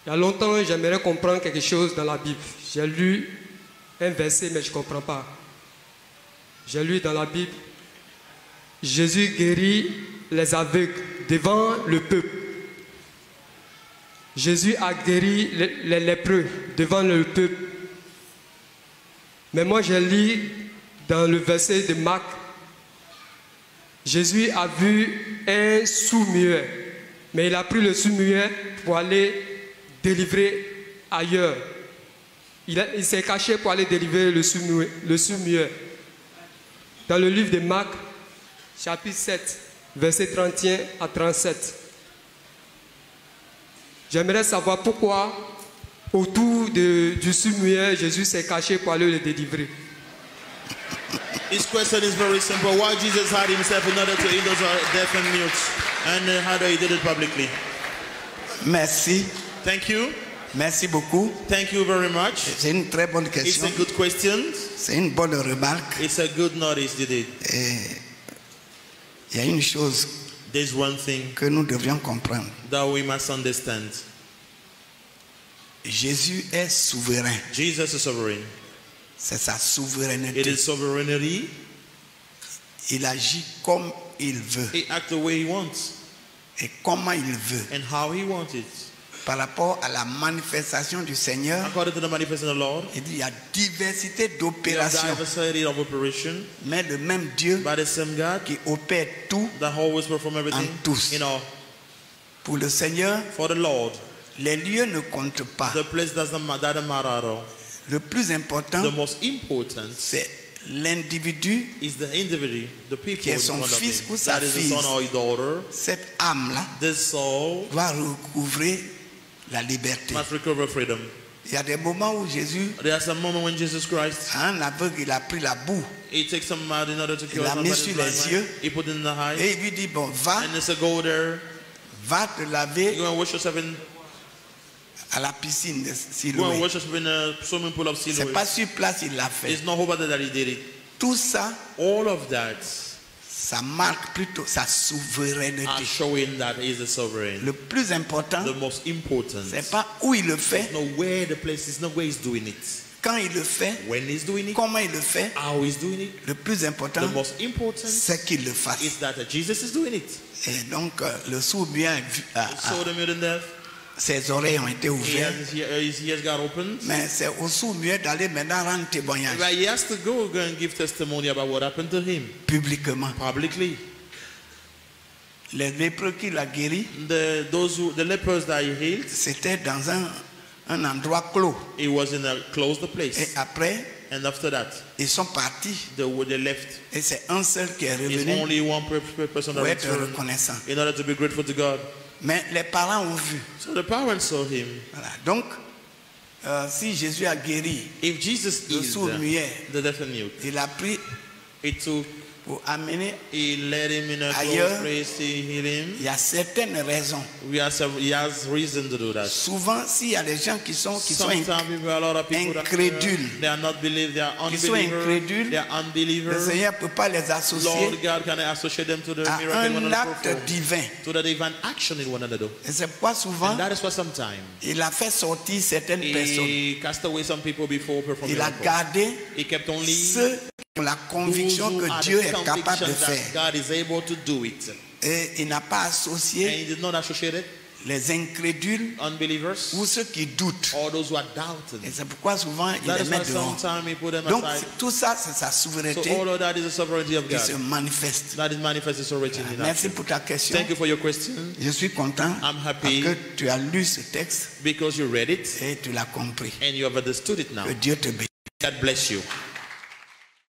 Il y a longtemps, j'aimerais comprendre quelque chose dans la Bible. J'ai lu un verset, mais je ne comprends pas. J'ai lu dans la Bible, Jésus guérit les aveugles devant le peuple. Jésus a guéri les lépreux devant le peuple. Mais moi, j'ai lu dans le verset de Marc, Jésus a vu un sourd-muet, mais il a pris le sourd-muet pour aller délivrer ailleurs. Il s'est caché pour aller délivrer le sourd-muet. Dans le livre de Marc, chapitre 7, verset 31 à 37. J'aimerais savoir pourquoi, autour du sourd-muet, Jésus s'est caché pour aller le délivrer. His question is very simple. Why Jesus hid himself in order to heal those deaf and mute, and how he did it publicly? Merci. Thank you. Merci beaucoup. Thank you very much. C'est une très bonne question. It's a good question. C'est une bonne remarque. It's a good notice you did. Il y a une chose There's one thing que nous devrions comprendre. that we must understand. Jésus est souverain. Jesus is sovereign. C'est sa It souveraineté. is sovereignty. Il agit comme il veut He acts the way he wants et comment il veut. and how he wants it. Par rapport à la manifestation du Seigneur, According to the manifestation of the Lord, il dit il y a diversité we have d'opérations, diversity of operation, mais le même Dieu by the same God qui opère tout that always perform everything. En tous. You know, pour le Seigneur. for the Lord, Les lieux ne comptent pas. the place doesn't matter at all. Le plus important, The most important c'est l'individu, is the individual, the people qui est in son front of fils him. ou sa That is the fille. son or his daughter. Cette âme-là This soul doit recouvrer la liberté. must recover freedom. Il y a des moments où Jésus, There's a moment when Jesus Christ, un aveugle, il a pris la boue he takes some mud in order to cure l'a mis somebody's sur blind les eye. yeux. He put it in the eye. et il lui dit, bon, va And he said, go there. te laver You go and wash yourself in. à la piscine de Go and Siloé. wash yourself in a swimming pool of C'est Siloé. pas sur place, il l'a fait. It's not over there that he did it. Tout ça, All of that ça marque plutôt sa are souveraineté. showing that he is a sovereign. Le plus important, The most important. c'est pas où il le fait, No where the place is, no where he's doing it. quand il le fait, When he's doing it, comment il le fait. how he's doing it. Le plus important, The most important c'est qu'il le fasse. is that Jesus is doing it. Et donc, le sourd-muet, So the mute and deaf, ses oreilles ont été ouvertes. his ears got opened. Mais c'est au sourd-muet d'aller maintenant rendre témoignage But he has to go and give testimony about what happened to him publiquement. publicly. Les lépreux qu'il a guéris, The lepers that he healed, c'était dans un endroit clos. it was in a closed Et place. après, And after that, ils sont partis. they left. Et c'est un seul qui est It's revenu only one person that pour être returned reconnaissant. in order to be grateful to God. Mais les parents ont vu. So the parents saw him. Voilà. Donc, si Jésus a guéri If Jesus le is sourd-muet, the deaf and mute, il a pris it took, pour amener, he led him in a Ailleurs, closed place to heal him. il y a certaines raisons. He has reason to do that. Souvent, s'il y a des gens qui sont Sometimes a lot of people that incrédules. they are not believers, they are Qui sont unbelievers. incrédules, They are le unbelievers. Seigneur ne peut pas les associer Lord God can associate them to the à miracle in one un another, acte divin. to the divine action in one another. Et c'est pourquoi souvent, And that is why sometimes il a fait sortir certaines personnes. he cast away some people before performing Il a miracles. gardé He kept only ceux qui ont la conviction those who que had Dieu the est capable de conviction faire. that God is able to do it. Et il n'a pas And associé he did not associate it, les incrédules unbelievers ou ceux qui doutent. or those who are doubting. Et c'est pourquoi souvent il That les is met why dehors. sometimes he put them Donc aside. tout ça, c'est sa So souveraineté all of that is the sovereignty of qui se God. manifeste. That is manifested sovereignty in Merci action. pour ta question. Thank you for your question, Je suis content I'm parce happy. que tu as lu ce texte because you read it et tu l'as compris. and you have understood it now. Que Dieu te bénisse. God bless you.